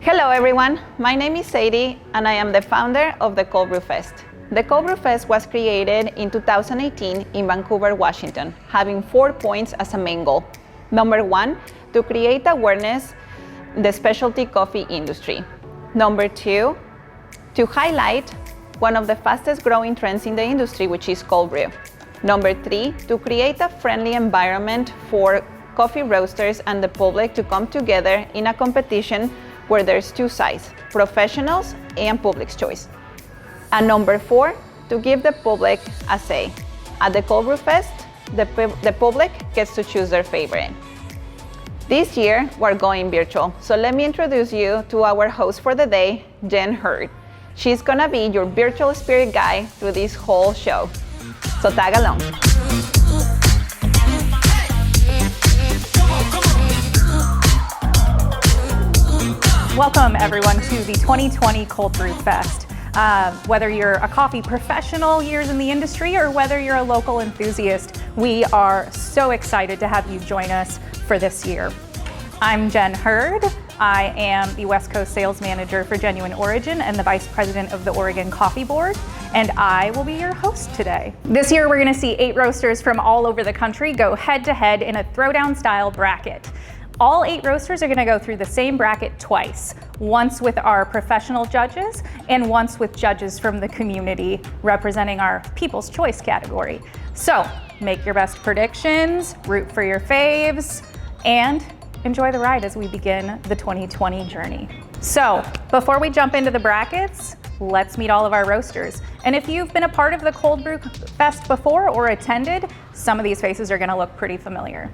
Hello everyone, my name is Sadie and I am the founder of the Cold Brew Fest. The Cold Brew Fest was created in 2018 in Vancouver, Washington, having 4 points as a main goal. Number 1, to create awareness in the specialty coffee industry. Number 2, to highlight one of the fastest growing trends in the industry, which is cold brew. Number 3, to create a friendly environment for coffee roasters and the public to come together in a competition where there's 2 sides, professionals and public's choice. And number 4, to give the public a say. At the Cold Brew Fest, the public gets to choose their favorite. This year, we're going virtual, so let me introduce you to our host for the day, Jen Hurd. She's gonna be your virtual spirit guide through this whole show. So tag along. Welcome everyone to the 2020 Cold Brew Fest. Whether you're a coffee professional, years in the industry, or whether you're a local enthusiast, we are so excited to have you join us for this year. I'm Jen Hurd. I am the West Coast Sales Manager for Genuine Origin and the Vice President of the Oregon Coffee Board, and I will be your host today. This year we're gonna see 8 roasters from all over the country go head to head in a throwdown style bracket. All 8 roasters are gonna go through the same bracket twice, once with our professional judges and once with judges from the community representing our People's Choice category. So make your best predictions, root for your faves, and enjoy the ride as we begin the 2020 journey. So before we jump into the brackets, let's meet all of our roasters. And if you've been a part of the Cold Brew Fest before or attended, some of these faces are gonna look pretty familiar.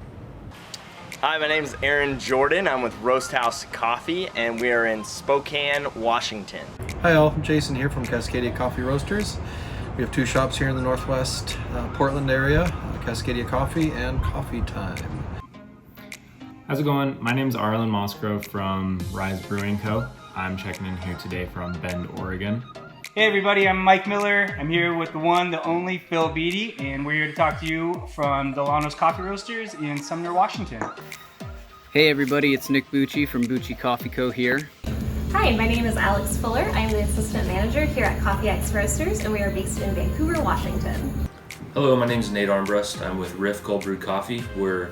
Hi, my name is Aaron Jordan. I'm with Roast House Coffee, and we are in Spokane, Washington. Hi all, Jason here from Cascadia Coffee Roasters. We have 2 shops here in the Northwest Portland area, Cascadia Coffee and Coffee Time. How's it going? My name is Arlen Mosgrove from Rise Brewing Co. I'm checking in here today from Bend, Oregon. Hey everybody, I'm Mike Miller. I'm here with the one, the only Phil Beatty, and we're here to talk to you from Delano's Coffee Roasters in Sumner, Washington. Hey everybody, it's Nick Bucci from Bucci Coffee Co. here. Hi, my name is Alex Fuller. I am the Assistant Manager here at Coffee X Roasters, and we are based in Vancouver, Washington. Hello, my name is Nate Armbrust. I'm with Riff Cold Brew Coffee. We're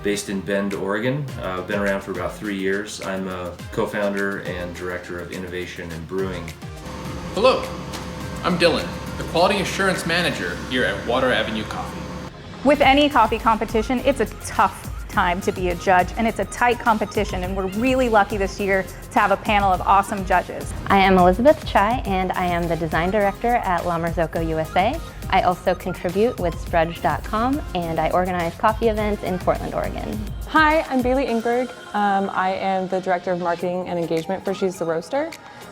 based in Bend, Oregon. I've been around for about 3 years. I'm a co-founder and Director of Innovation and Brewing. Hello, I'm Dylan, the Quality Assurance Manager here at Water Avenue Coffee. With any coffee competition, it's a tough time to be a judge, and it's a tight competition, and we're really lucky this year to have a panel of awesome judges. I am Elizabeth Chai, and I am the Design Director at La Marzocco USA. I also contribute with Sprudge.com, and I organize coffee events in Portland, Oregon. Hi, I'm Bailey Ingberg. I am the Director of Marketing and Engagement for She's the Roaster.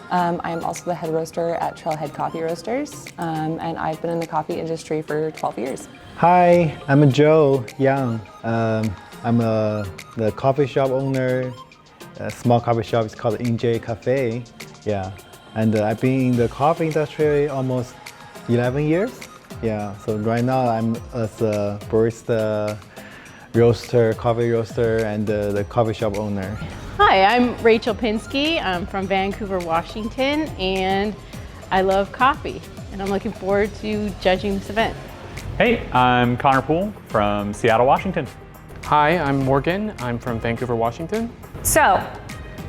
I am also the head roaster at Trailhead Coffee Roasters, and I've been in the coffee industry for 12 years. Hi, I'm Joe Young. I'm the coffee shop owner, a small coffee shop. It's called NJ Cafe. Yeah, and I've been in the coffee industry almost 11 years. Yeah, so right now I'm as a barista, roaster, coffee roaster, and the coffee shop owner. Hi, I'm Rachel Pinsky. I'm from Vancouver, Washington, and I love coffee, and I'm looking forward to judging this event. Hey, I'm Connor Poole from Seattle, Washington. Hi, I'm Morgan. I'm from Vancouver, Washington. So,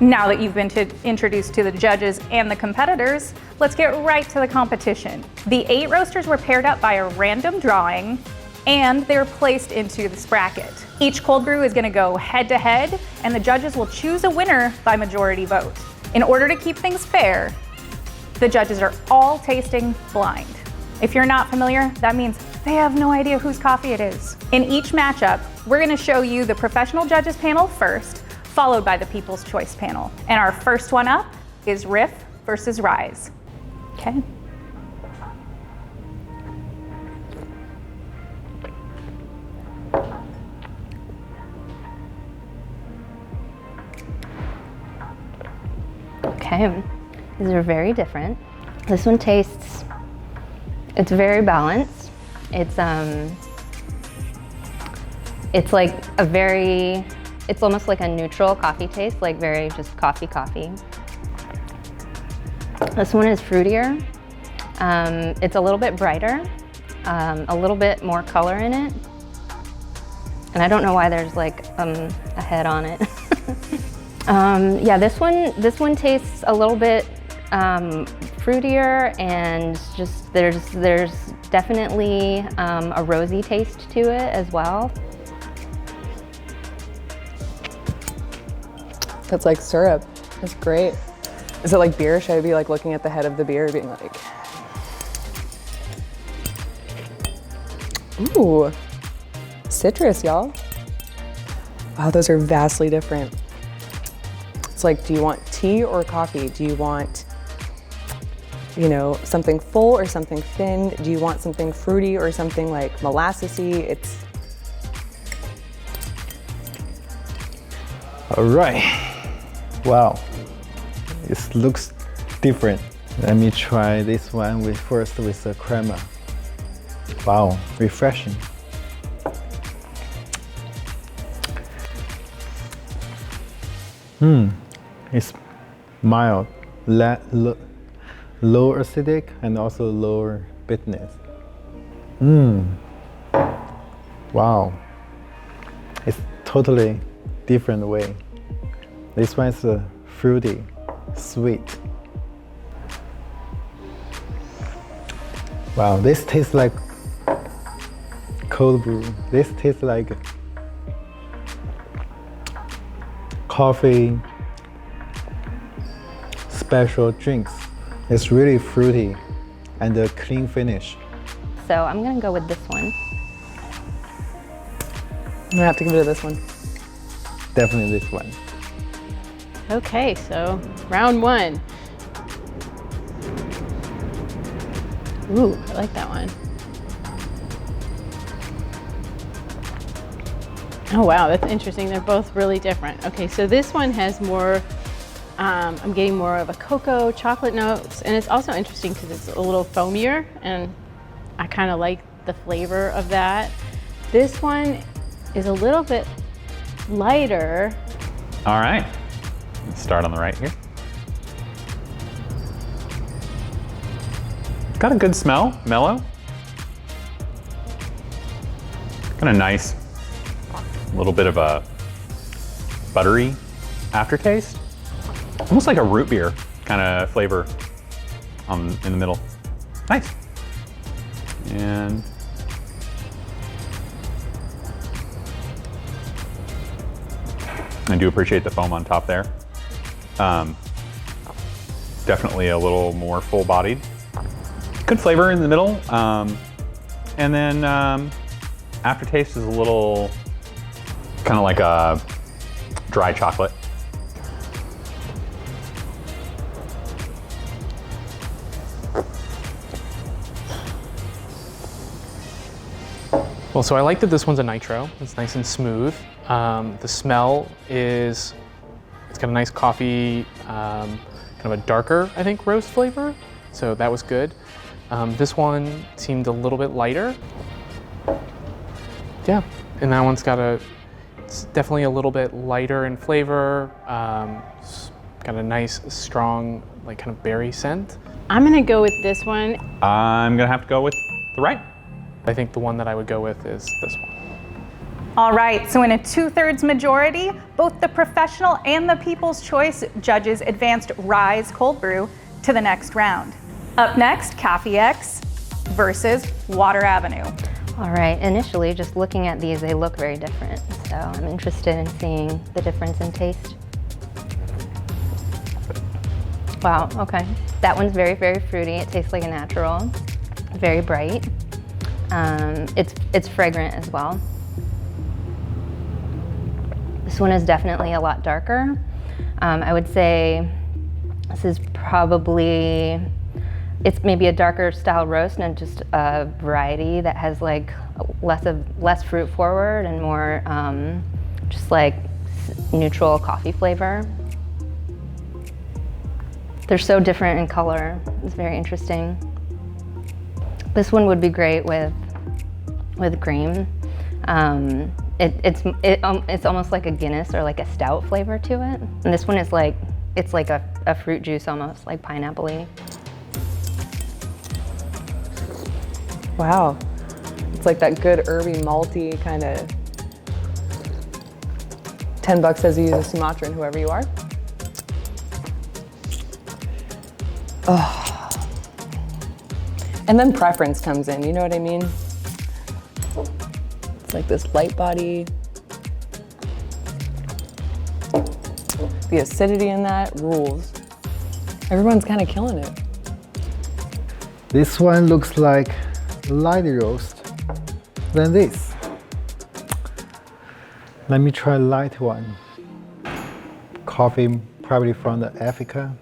now that you've been introduced to the judges and the competitors, let's get right to the competition. The 8 roasters were paired up by a random drawing, and they're placed into this bracket. Each cold brew is gonna go head to head, and the judges will choose a winner by majority vote. In order to keep things fair, the judges are all tasting blind. If you're not familiar, that means they have no idea whose coffee it is. In each matchup, we're gonna show you the professional judges panel first, followed by the People's Choice panel. And our first one up is Riff versus Rise. Okay. Okay, these are very different. This one tastes, it's very balanced. It's like a very, it's almost like a neutral coffee taste, like very just coffee. This one is fruitier. It's a little bit brighter, a little bit more color in it. And I don't know why there's like a head on it. Yeah, this one tastes a little bit fruitier, and just there's definitely a rosy taste to it as well. That's like syrup. That's great. Is it like beer? Should I be like looking at the head of the beer being like, ooh, citrus, y'all. Wow, those are vastly different. It's like, do you want tea or coffee? Do you want, you know, something full or something thin? Do you want something fruity or something like molassesy? It's... All right. Wow. It looks different. Let me try this one first with the crema. Wow, refreshing. It's mild, low acidic, and also lower bitterness. Wow, it's totally different way. This one is fruity, sweet. Wow, this tastes like cold brew. This tastes like coffee special drinks. It's really fruity and a clean finish. So I'm gonna go with this one. I'm gonna have to give it to this one. Definitely this one. Okay, so round one. Ooh, I like that one. Oh wow, that's interesting. They're both really different. Okay, so this one has more, I'm getting more of a cocoa chocolate notes, and it's also interesting because it's a little foamier, and I kind of like the flavor of that. This one is a little bit lighter. All right, let's start on the right here. Got a good smell, mellow. Got a nice little bit of a buttery aftertaste. Almost like a root beer kind of flavor in the middle. Nice. And I do appreciate the foam on top there. Definitely a little more full-bodied. Good flavor in the middle. And then aftertaste is a little kind of like a dry chocolate. Well, so I like that this one's a nitro. It's nice and smooth. The smell is, it's got a nice coffee, kind of a darker, I think, roast flavor. So that was good. This one seemed a little bit lighter. Yeah, and that one's got it's definitely a little bit lighter in flavor. Got a nice, strong, like kind of berry scent. I'm gonna go with this one. I'm gonna have to go with the right. I think the one that I would go with is this one. All right, so in a 2/3 majority, both the professional and the People's Choice judges advanced Rise Cold Brew to the next round. Up next, Coffee X versus Water Avenue. All right, initially just looking at these, they look very different. So I'm interested in seeing the difference in taste. Wow, okay. That one's very, very fruity. It tastes like a natural, very bright. It's fragrant as well. This one is definitely a lot darker. I would say this is probably, it's maybe a darker style roast and just a variety that has like less fruit forward and more just like neutral coffee flavor. They're so different in color. It's very interesting. This one would be great with cream. It's almost like a Guinness or like a stout flavor to it. And this one is like, it's like a a fruit juice almost, like pineapple-y. Wow. It's like that good herby, malty kind of. $10 says you use a Sumatran, whoever you are. Oh. And then preference comes in, you know what I mean? It's like this light body. The acidity in that rules. Everyone's kind of killing it. This one looks like light roast than this. Let me try light one. Coffee probably from the Africa.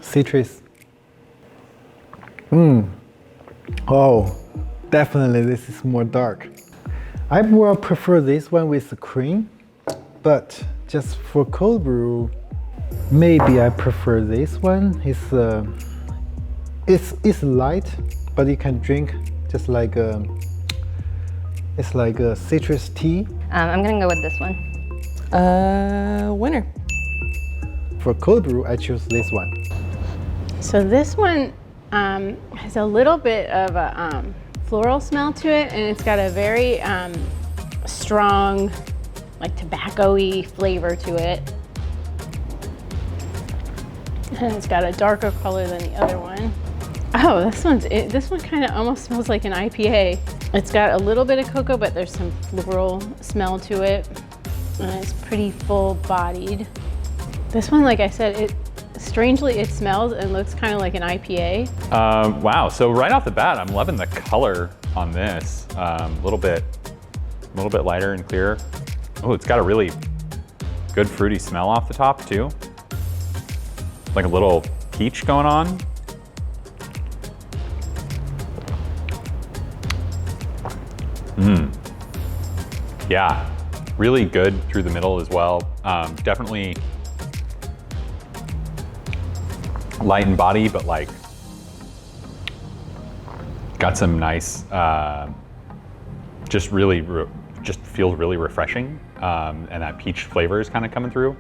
Citrus. Oh, definitely this is more dark. I more prefer this one with the cream, but just for cold brew, maybe I prefer this one. It's light, but you can drink just like it's like a citrus tea. I'm gonna go with this one. Winner. For cold brew, I choose this one. So this one has a little bit of a floral smell to it, and it's got a very strong, like tobacco-y flavor to it. And it's got a darker color than the other one. Oh, this one kind of almost smells like an IPA. It's got a little bit of cocoa, but there's some floral smell to it. And it's pretty full-bodied. This one, like I said, strangely it smells and looks kind of like an IPA. Wow, so right off the bat, I'm loving the color on this. A little bit lighter and clearer. Oh, it's got a really good fruity smell off the top too. Like a little peach going on. Yeah, really good through the middle as well. Definitely light in body, but like got some nice, just feels really refreshing. And that peach flavor is kind of coming through.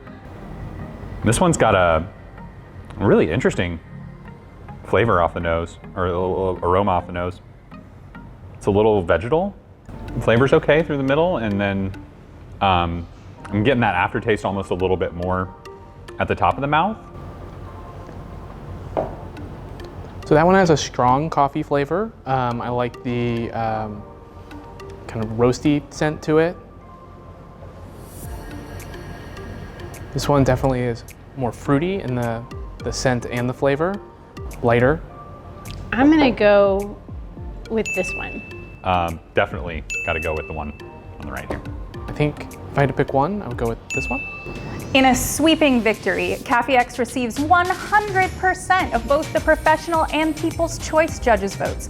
This one's got a really interesting flavor off the nose, or a little aroma off the nose. It's a little vegetal. Flavor's okay through the middle, and then I'm getting that aftertaste almost a little bit more at the top of the mouth. So that one has a strong coffee flavor. I like the kind of roasty scent to it. This one definitely is more fruity in the scent and the flavor, lighter. I'm gonna go with this one. Definitely got to go with the one on the right here. I think if I had to pick one, I would go with this one. In a sweeping victory, Coffee X receives 100% of both the professional and People's Choice judges' votes.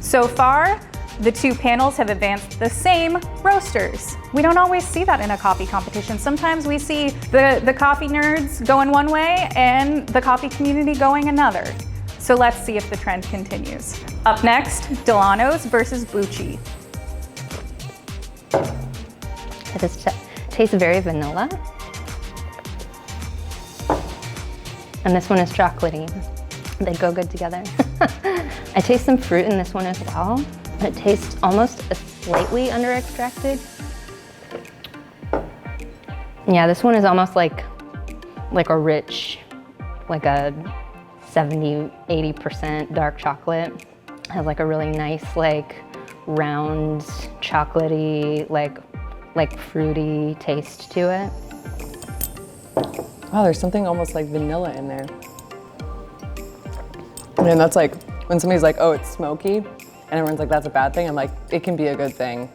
So far, the two panels have advanced the same roasters. We don't always see that in a coffee competition. Sometimes we see the coffee nerds going one way and the coffee community going another. So let's see if the trend continues. Up next, Delano's versus Bucci. This tastes very vanilla. And this one is chocolatey. They go good together. I taste some fruit in this one as well. It tastes almost slightly under-extracted. Yeah, this one is almost like a rich, like a 70–80% dark chocolate. It has like a really nice, like round, chocolatey, like fruity taste to it. Wow, there's something almost like vanilla in there. And that's like, when somebody's like, oh, it's smoky, and everyone's like, that's a bad thing, I'm like, it can be a good thing.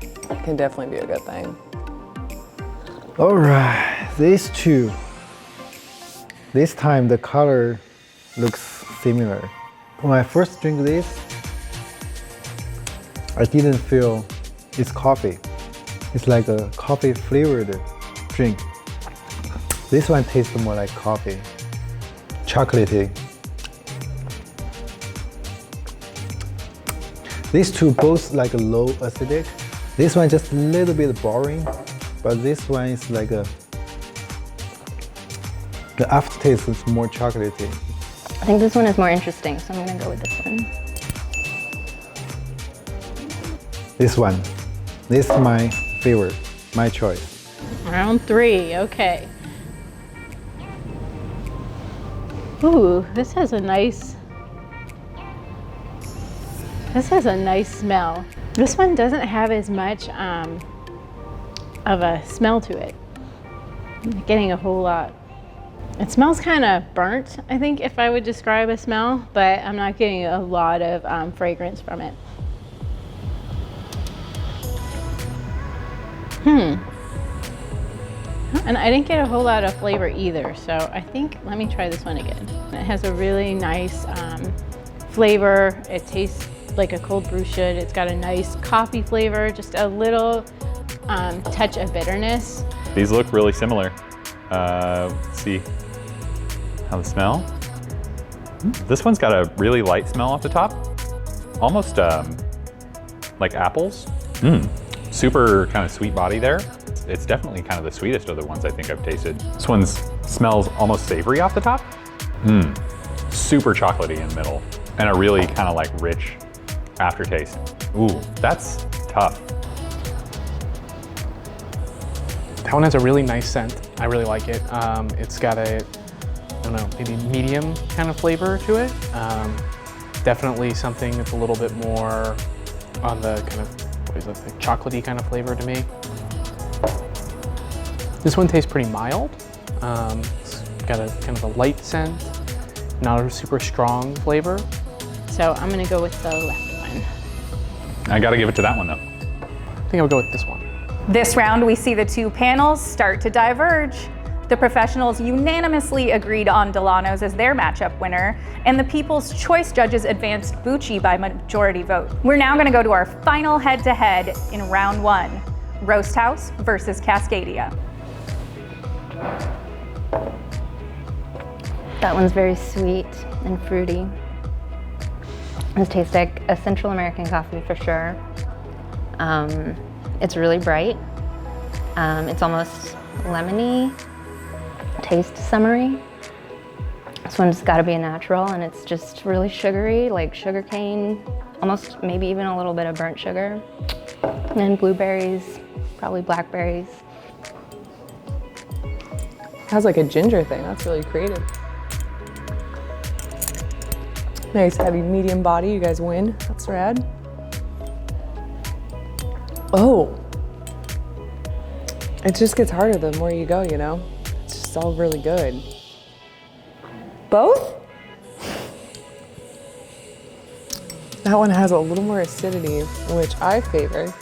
It can definitely be a good thing. All right, these two. This time the color looks similar. When I first drink this, I didn't feel it's coffee. It's like a coffee flavored drink. This one tastes more like coffee, chocolatey. These two both like a low acidic. This one just a little bit boring, but this one is like a The aftertaste is more chocolatey. I think this one is more interesting, so I'm gonna go with this one. This one. This is my favorite, my choice. Round 3, okay. Ooh, this has a nice smell. This one doesn't have as much of a smell to it. I'm not getting a whole lot. It smells kind of burnt, I think, if I would describe a smell, but I'm not getting a lot of fragrance from it. And I didn't get a whole lot of flavor either, so I think, let me try this one again. It has a really nice flavor. It tastes like a cold brew should. It's got a nice coffee flavor, just a little touch of bitterness. These look really similar. Let's see how they smell. This one's got a really light smell off the top, almost like apples. Super kind of sweet body there. It's definitely kind of the sweetest of the ones I think I've tasted. This one smells almost savory off the top. Super chocolatey in the middle, and a really kind of like rich aftertaste. Ooh, that's tough. That one has a really nice scent. I really like it. It's got a, I don't know, maybe medium kind of flavor to it. Definitely something that's a little bit more on the kind of, what is it, like chocolatey kind of flavor to me. This one tastes pretty mild. It's got a kind of a light scent, not a super strong flavor. So I'm gonna go with the left one. I gotta give it to that one though. I think I'll go with this one. This round, we see the two panels start to diverge. The professionals unanimously agreed on Delano's as their matchup winner, and the People's Choice judges advanced Bucci by majority vote. We're now gonna go to our final head-to-head in round 1, Roast House versus Cascadia. That one's very sweet and fruity. This tastes like a Central American coffee for sure. It's really bright. It's almost lemony, taste summery. This one's gotta be a natural, and it's just really sugary, like sugar cane, almost maybe even a little bit of burnt sugar. And blueberries, probably blackberries. It has like a ginger thing. That's really creative. Nice heavy medium body. You guys win. That's rad. Oh. It just gets harder the more you go, you know? It's just all really good. Both? That one has a little more acidity, which I favor.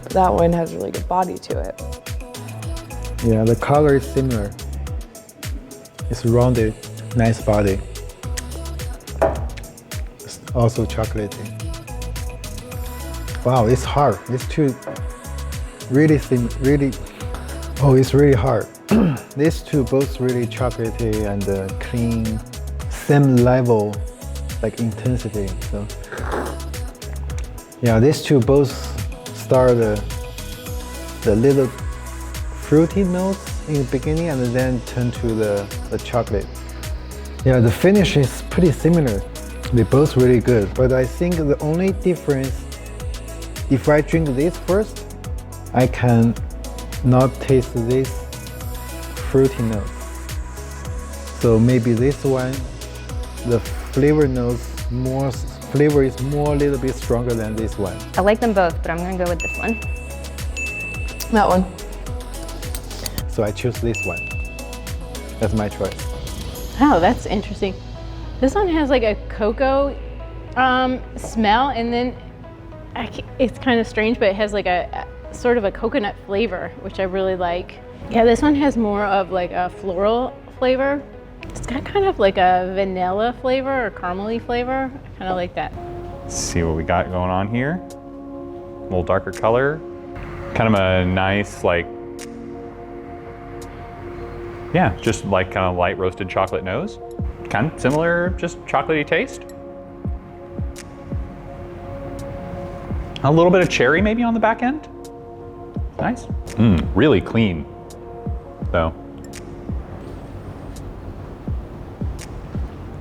That one has a really good body to it. Yeah, the color is similar. It's rounded, nice body. It's also chocolatey. Wow, it's hard. It's too really oh, it's really hard. These two both really chocolatey and clean, same level, like intensity. So yeah, these two both start the little fruity notes in the beginning and then turn to the chocolate. Yeah, the finish is pretty similar. They're both really good, but I think the only difference, if I drink this first, I can not taste this fruity notes. So maybe this one, the flavor is more a little bit stronger than this one. I like them both, but I'm gonna go with this one. That one. So I choose this one. That's my choice. Oh, that's interesting. This one has like a cocoa smell, and then it's kind of strange, but it has like a sort of a coconut flavor, which I really like. Yeah, this one has more of like a floral flavor. It's got kind of like a vanilla flavor or caramely flavor. I kind of like that. Let's see what we got going on here. A little darker color. Kind of a nice, like, yeah, just like kind of light roasted chocolate nose. Kind of similar, just chocolatey taste. A little bit of cherry maybe on the back end. Nice. Really clean. though.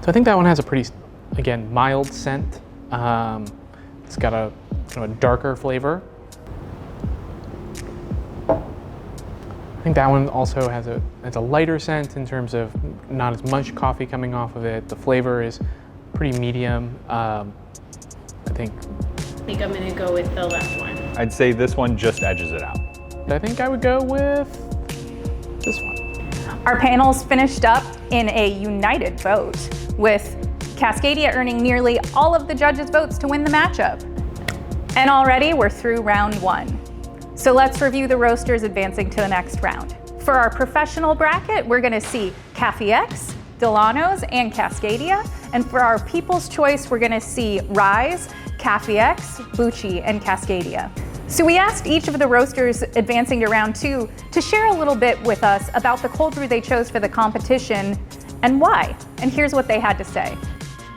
So I think that one has a pretty, again, mild scent. It's got a kind of a darker flavor. I think that one also has a lighter scent in terms of not as much coffee coming off of it. The flavor is pretty medium. I think I'm gonna go with the left one. I'd say this one just edges it out. I think I would go with this one. Our panels finished up in a united vote, with Cascadia earning nearly all of the judges' votes to win the matchup. And already we're through round 1. So let's review the roasters advancing to the next round. For our professional bracket, we're gonna see Cafe X, Delano's, and Cascadia. And for our People's Choice, we're gonna see Rise, Cafe X, Bucci, and Cascadia. So we asked each of the roasters advancing to round 2 to share a little bit with us about the cold brew they chose for the competition and why. And here's what they had to say.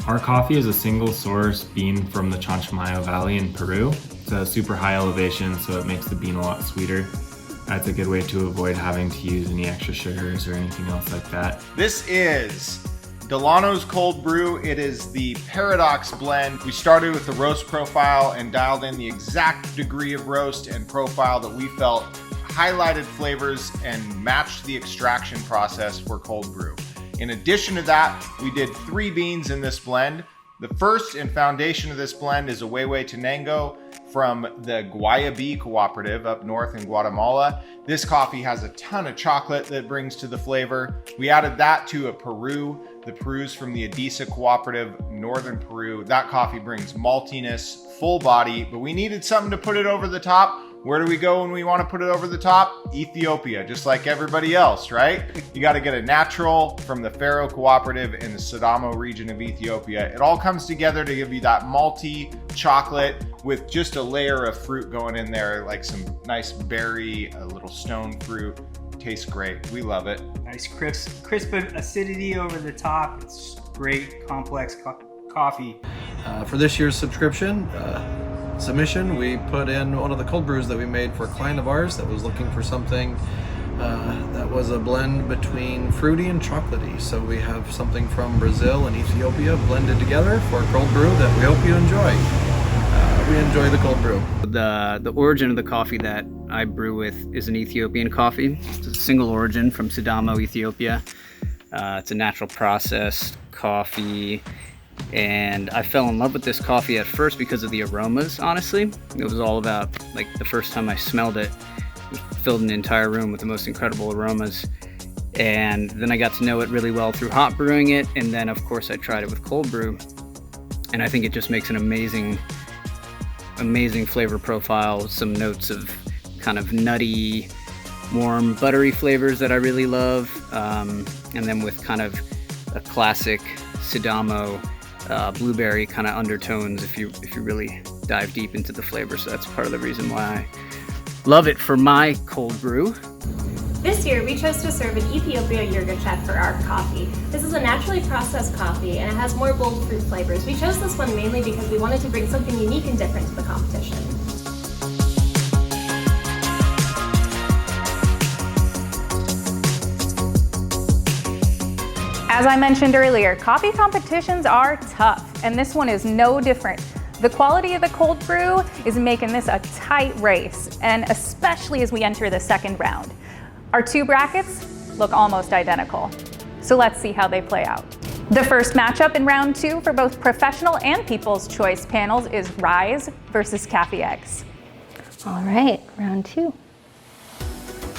Our coffee is a single source bean from the Chanchamayo Valley in Peru. It's a super high elevation, so it makes the bean a lot sweeter. That's a good way to avoid having to use any extra sugars or anything else like that. This is Delano's Cold Brew. It is the Paradox blend. We started with the roast profile and dialed in the exact degree of roast and profile that we felt highlighted flavors and matched the extraction process for cold brew. In addition to that, we did 3 beans in this blend. The first and foundation of this blend is a Huehue Tenango from the Guayabi Cooperative up north in Guatemala. This coffee has a ton of chocolate that it brings to the flavor. We added that to a Peru. The Peru's from the Adisa Cooperative, northern Peru. That coffee brings maltiness, full body, but we needed something to put it over the top. Where do we go when we want to put it over the top? Ethiopia, just like everybody else, right? You got to get a natural from the Faro Cooperative in the Sidamo region of Ethiopia. It all comes together to give you that malty chocolate with just a layer of fruit going in there, like some nice berry, a little stone fruit. Tastes great. We love it. Nice crisp acidity over the top. It's great, complex coffee. For this year's submission, we put in one of the cold brews that we made for a client of ours that was looking for something that was a blend between fruity and chocolatey. So we have something from Brazil and Ethiopia blended together for a cold brew that we hope you enjoy. We enjoy the cold brew. The origin of the coffee that I brew with is an Ethiopian coffee. It's a single origin from Sidamo, Ethiopia. It's a natural processed coffee. And I fell in love with this coffee at first because of the aromas, honestly. It was all about, like, the first time I smelled it, it filled an entire room with the most incredible aromas. And then I got to know it really well through hot brewing it. And then, of course, I tried it with cold brew. And I think it just makes an amazing flavor profile with some notes of kind of nutty, warm, buttery flavors that I really love. And then with kind of a classic Sidamo blueberry kind of undertones if you really dive deep into the flavor. So that's part of the reason why I love it for my cold brew. This year, we chose to serve an Ethiopia Yirgacheffe for our coffee. This is a naturally processed coffee, and it has more bold fruit flavors. We chose this one mainly because we wanted to bring something unique and different to the competition. As I mentioned earlier, coffee competitions are tough, and this one is no different. The quality of the cold brew is making this a tight race, and especially as we enter the second round. Our 2 brackets look almost identical, so let's see how they play out. The first matchup in round 2 for both professional and People's Choice panels is Rise versus Cafe X. All right, round 2.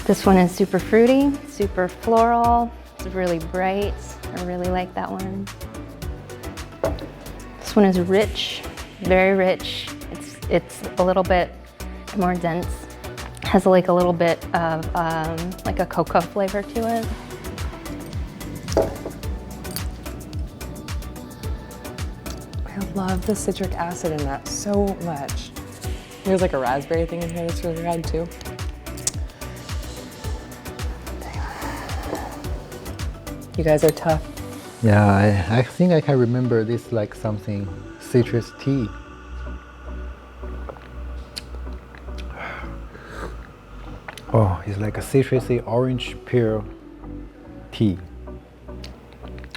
This one is super fruity, super floral. It's really bright. I really like that one. This one is rich, very rich. It's a little bit more dense. Has like a little bit of like a cocoa flavor to it. I love the citric acid in that so much. There's like a raspberry thing in here that's really rad too. You guys are tough. Yeah, I think I can remember this like something citrus tea. Oh, it's like a citrusy orange pear tea.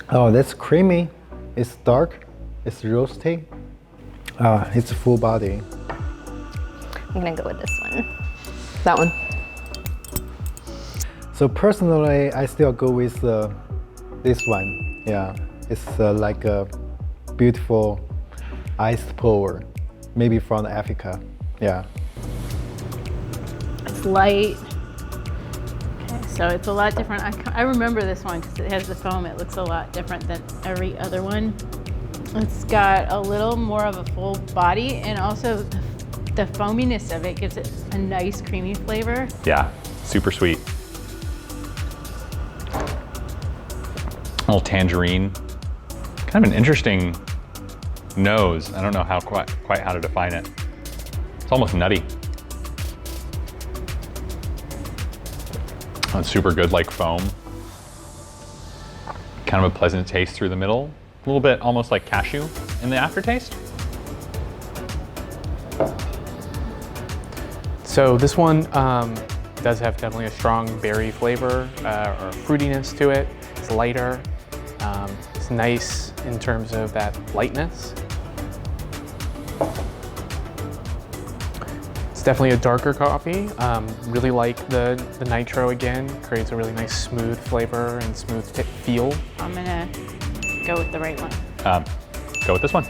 Oh, that's creamy. It's dark. It's roasty. It's full body. I'm gonna go with this one. That one. So personally, I still go with this one. Yeah, it's like a beautiful iced pour, maybe from Africa. Yeah. It's light. Okay, so it's a lot different. I remember this one because it has the foam. It looks a lot different than every other one. It's got a little more of a full body, and also the foaminess of it gives it a nice creamy flavor. Yeah, super sweet. A little tangerine. Kind of an interesting nose. I don't know how quite how to define it. It's almost nutty. Oh, it's super good, like foam. Kind of a pleasant taste through the middle. A little bit almost like cashew in the aftertaste. So this one does have definitely a strong berry flavor or fruitiness to it. It's lighter. It's nice in terms of that lightness. It's definitely a darker coffee. Really like the nitro again. Creates a really nice smooth flavor and smooth feel. I'm gonna go with the right one. Go with this one.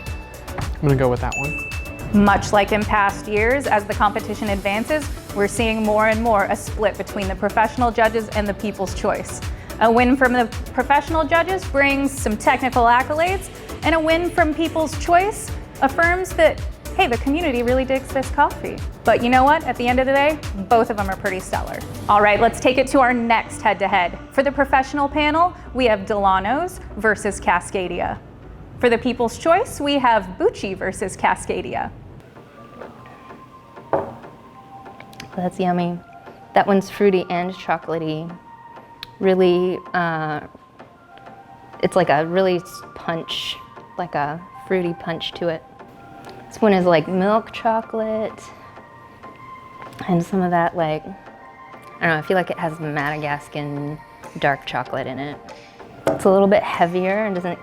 I'm gonna go with that one. Much like in past years, as the competition advances, we're seeing more and more a split between the professional judges and the people's choice. A win from the professional judges brings some technical accolades, and a win from people's choice affirms that, hey, the community really digs this coffee. But you know what? At the end of the day, both of them are pretty stellar. All right, let's take it to our next head-to-head. For the professional panel, we have Delano's versus Cascadia. For the people's choice, we have Bucci versus Cascadia. That's yummy. That one's fruity and chocolatey. Really, it's like a really punch, like a fruity punch to it. This one is like milk chocolate and some of that, like, I don't know, I feel like it has Madagascan dark chocolate in it. It's a little bit heavier and doesn't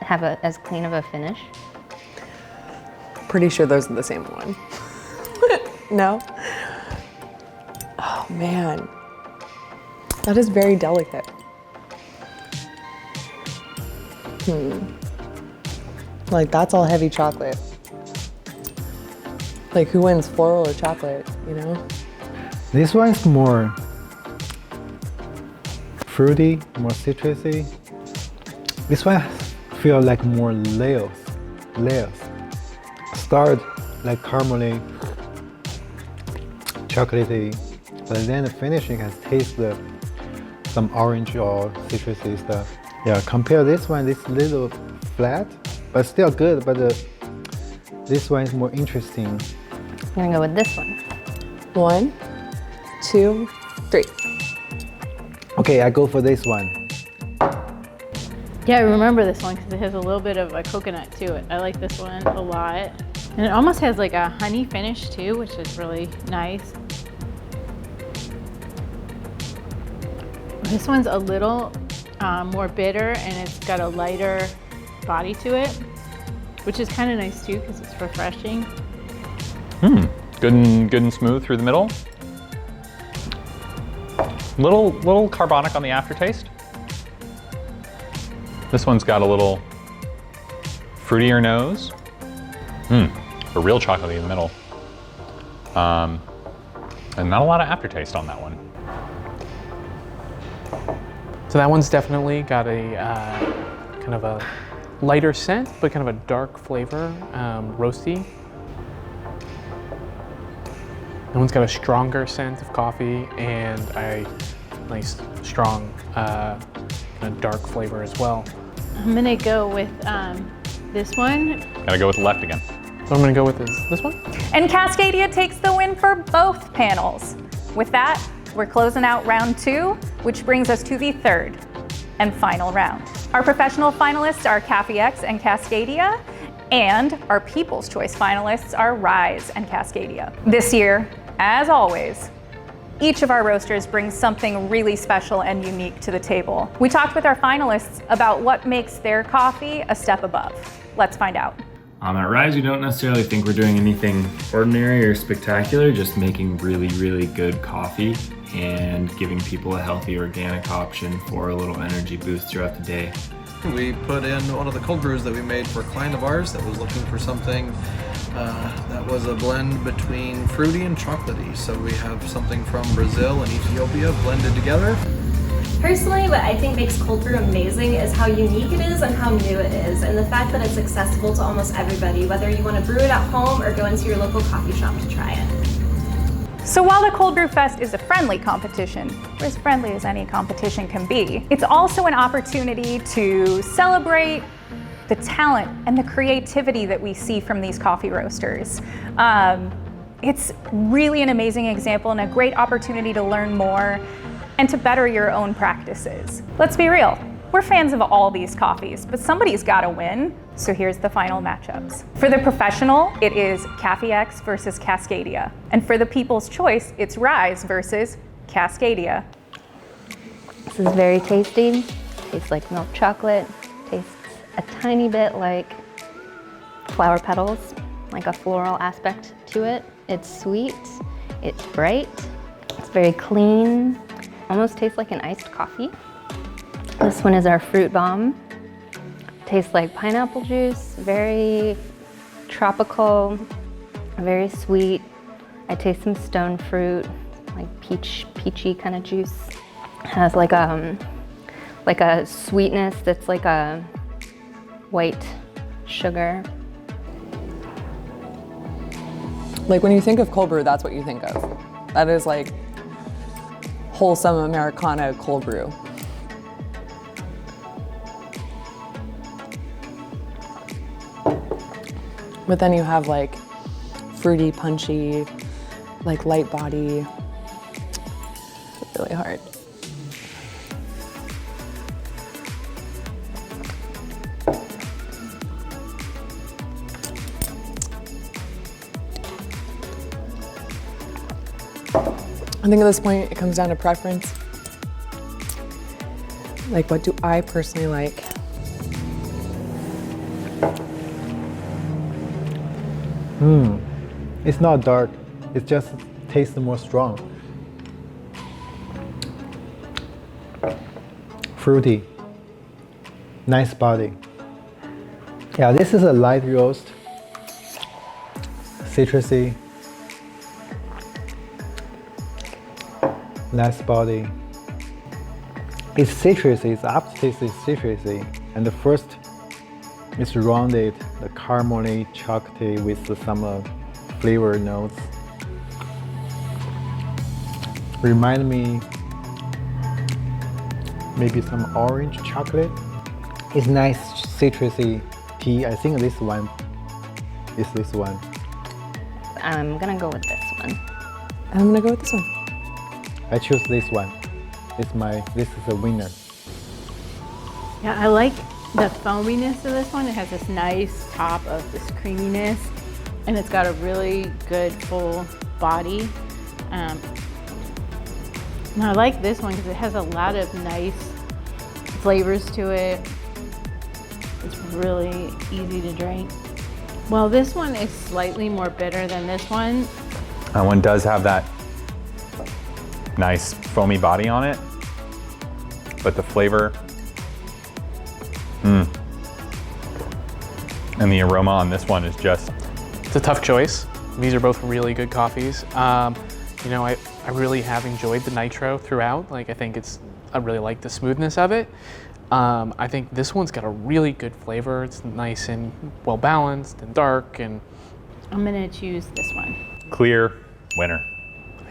have as clean of a finish. Pretty sure those are the same one. No? Oh man. That is very delicate. Like that's all heavy chocolate. Like who wins, floral or chocolate, you know? This one's more fruity, more citrusy. This one feels like more layers. Start like caramely, chocolatey, but then the finishing has tasted some orange or citrusy stuff. Yeah, compare this one, this little flat, but still good, but this one is more interesting. I'm gonna go with this one. 1, 2, 3. Okay, I go for this one. Yeah, I remember this one because it has a little bit of a coconut to it. I like this one a lot. And it almost has like a honey finish too, which is really nice. This one's a little more bitter and it's got a lighter body to it, which is kind of nice too because it's refreshing. Good and smooth through the middle. Little carbonic on the aftertaste. This one's got a little fruitier nose. A real chocolatey in the middle. And not a lot of aftertaste on that one. So that one's definitely got a kind of a lighter scent, but kind of a dark flavor, roasty. That one's got a stronger scent of coffee and a nice, strong, kind of dark flavor as well. I'm gonna go with this one. Gotta go with the left again. So I'm gonna go with this one. And Cascadia takes the win for both panels. With that, we're closing out round 2, which brings us to the third and final round. Our professional finalists are Cafe X and Cascadia, and our People's Choice finalists are Rise and Cascadia. This year, as always, Each of our roasters brings something really special and unique to the table. We talked with our finalists about what makes their coffee a step above. Let's find out. At Rise, we don't necessarily think we're doing anything ordinary or spectacular, just making really, really good coffee and giving people a healthy organic option for a little energy boost throughout the day. We put in one of the cold brews that we made for a client of ours that was looking for something that was a blend between fruity and chocolatey. So we have something from Brazil and Ethiopia blended together. Personally, what I think makes cold brew amazing is how unique it is and how new it is, and the fact that it's accessible to almost everybody, whether you want to brew it at home or go into your local coffee shop to try it. So while the Cold Brew Fest is a friendly competition, or as friendly as any competition can be, it's also an opportunity to celebrate the talent and the creativity that we see from these coffee roasters. It's really an amazing example and a great opportunity to learn more and to better your own practices. Let's be real, we're fans of all these coffees, but somebody's gotta win, so here's the final matchups. For the professional, it is Café X versus Cascadia. And for the people's choice, it's Rise versus Cascadia. This is very tasty. Tastes like milk chocolate. Tastes a tiny bit like flower petals, like a floral aspect to it. It's sweet, it's bright, it's very clean. Almost tastes like an iced coffee. This one is our fruit bomb. Tastes like pineapple juice, very tropical, very sweet. I taste some stone fruit, like peachy kind of juice. Has like a sweetness that's like a white sugar. Like when you think of cold brew, that's what you think of. That is like wholesome Americana cold brew. But then you have like fruity, punchy, like light body. It's really hard. I think at this point it comes down to preference. Like, what do I personally like? It's not dark, it just tastes more strong. Fruity, nice body. Yeah, this is a light roast, citrusy, nice body. It's citrusy, its aftertaste is citrusy, and the first is rounded, the caramely, chocolatey with some flavor notes. Remind me maybe some orange chocolate. It's nice citrusy tea. I think this one is this one. I'm gonna go with this one. I'm gonna go with this one. I choose this one. This is a winner. Yeah, I like the foaminess of this one. It has this nice top of this creaminess, and it's got a really good full body. And I like this one because it has a lot of nice flavors to it. It's really easy to drink. Well, this one is slightly more bitter than this one. That one does have that nice foamy body on it, but the flavor, and the aroma on this one is just... It's a tough choice. These are both really good coffees. You know, I really have enjoyed the nitro throughout. Like, I really like the smoothness of it. I think this one's got a really good flavor. It's nice and well balanced and dark, and I'm gonna choose this one. Clear winner.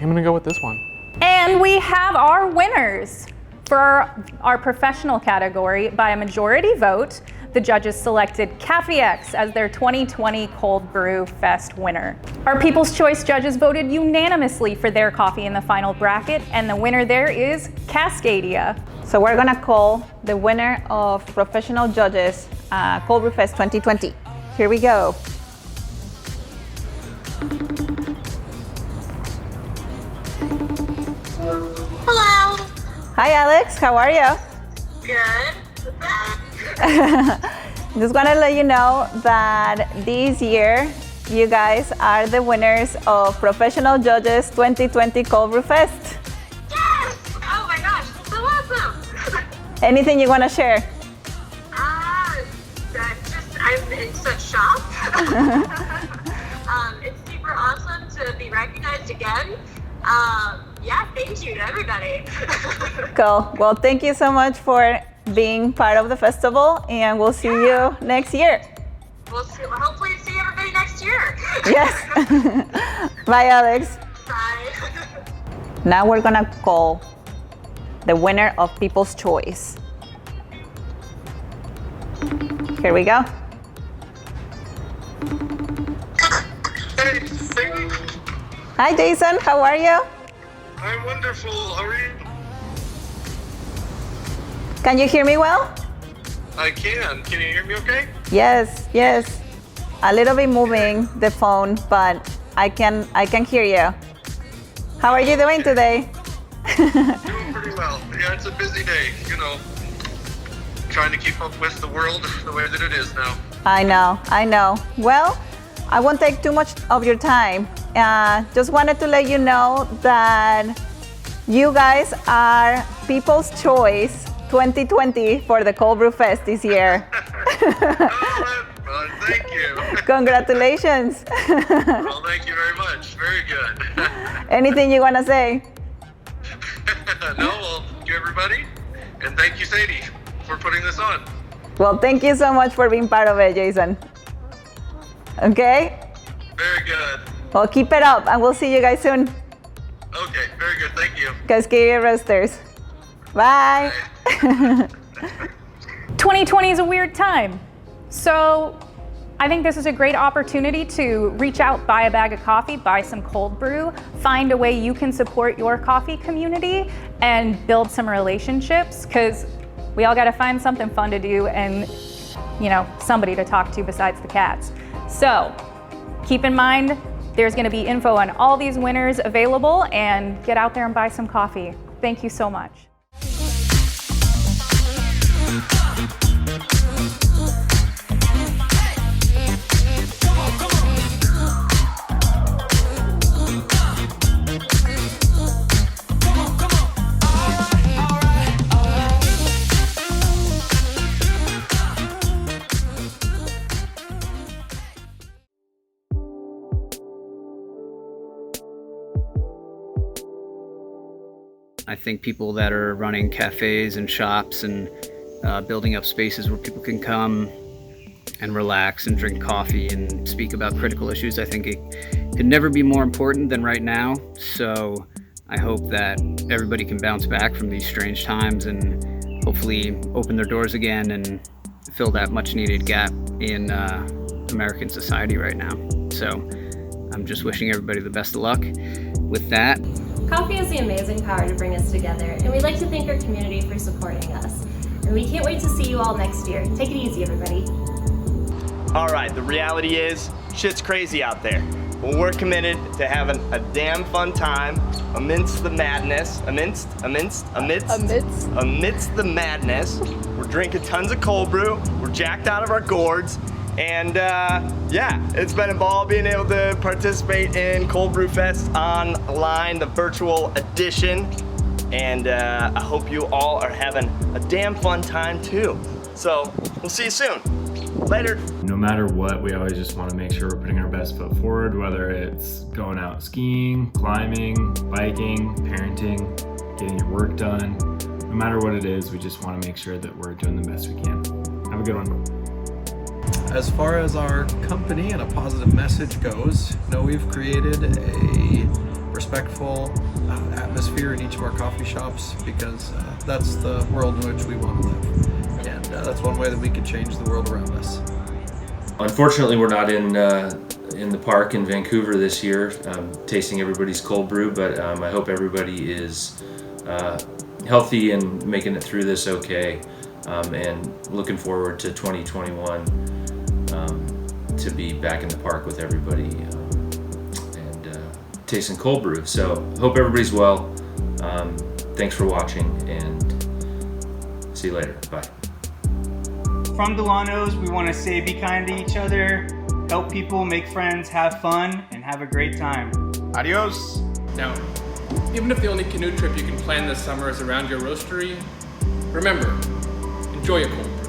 I'm gonna go with this one. And we have our winners. For our professional category, by a majority vote, the judges selected Café X as their 2020 Cold Brew Fest winner. Our People's Choice judges voted unanimously for their coffee in the final bracket, and the winner there is Cascadia. So we're gonna call the winner of professional judges Cold Brew Fest 2020. Here we go. Hi, Alex. How are you? Good. Just want to let you know that this year, you guys are the winners of Professional Judges 2020 Cold Brew Fest. Yes! Oh my gosh, so awesome! Anything you want to share? I'm in such shock. It's super awesome to be recognized again. Yeah, thank you to everybody. Cool. Well, thank you so much for being part of the festival, and we'll see you next year. We'll hopefully see everybody next year. Yes. Bye, Alex. Bye. Now we're gonna call the winner of People's Choice. Here we go. Hey, Sadie. Hi, Jason. How are you? I'm wonderful. How are you? Can you hear me well? I can. Can you hear me okay? Yes, yes. A little bit moving the phone, but I can hear you. How are you doing today? Doing pretty well. Yeah, it's a busy day, you know. Trying to keep up with the world the way that it is now. I know. Well, I won't take too much of your time. Just wanted to let you know that you guys are People's Choice 2020 for the Cold Brew Fest this year. Well, thank you. Congratulations. Well, thank you very much. Very good. Anything you want to say? No, well, thank you everybody. And thank you, Sadie, for putting this on. Well, thank you so much for being part of it, Jason. Okay? Very good. Well, keep it up, and we'll see you guys soon. Okay, very good. Thank you. Cascadia Roasters. Bye. 2020 is a weird time. So I think this is a great opportunity to reach out, buy a bag of coffee, buy some cold brew, find a way you can support your coffee community and build some relationships, because we all got to find something fun to do and, you know, somebody to talk to besides the cats. So keep in mind, there's going to be info on all these winners available, and get out there and buy some coffee. Thank you so much. I think people that are running cafes and shops and building up spaces where people can come and relax and drink coffee and speak about critical issues, I think it could never be more important than right now. So I hope that everybody can bounce back from these strange times and hopefully open their doors again and fill that much needed gap in American society right now. So I'm just wishing everybody the best of luck with that. Coffee has the amazing power to bring us together, and we'd like to thank our community for supporting us. And we can't wait to see you all next year. Take it easy, everybody. All right, the reality is, shit's crazy out there. But we're committed to having a damn fun time amidst the madness, amidst the madness. We're drinking tons of cold brew. We're jacked out of our gourds. And yeah, it's been a ball being able to participate in Cold Brew Fest online, the virtual edition. And I hope you all are having a damn fun time too. So we'll see you soon. Later. No matter what, we always just want to make sure we're putting our best foot forward, whether it's going out skiing, climbing, biking, parenting, getting your work done. No matter what it is, we just want to make sure that we're doing the best we can. Have a good one. As far as our company and a positive message goes, we've created a respectful atmosphere in each of our coffee shops because that's the world in which we want to live. And that's one way that we can change the world around us. Unfortunately, we're not in the park in Vancouver this year, tasting everybody's cold brew, but I hope everybody is healthy and making it through this okay, and looking forward to 2021 to be back in the park with everybody and tasting cold brew. So hope everybody's well. thanks for watching, and see you later. Bye. From Delano's, we want to say be kind to each other, help people, make friends, have fun, and have a great time. Adios. Now, even if the only canoe trip you can plan this summer is around your roastery, remember, enjoy a cold brew.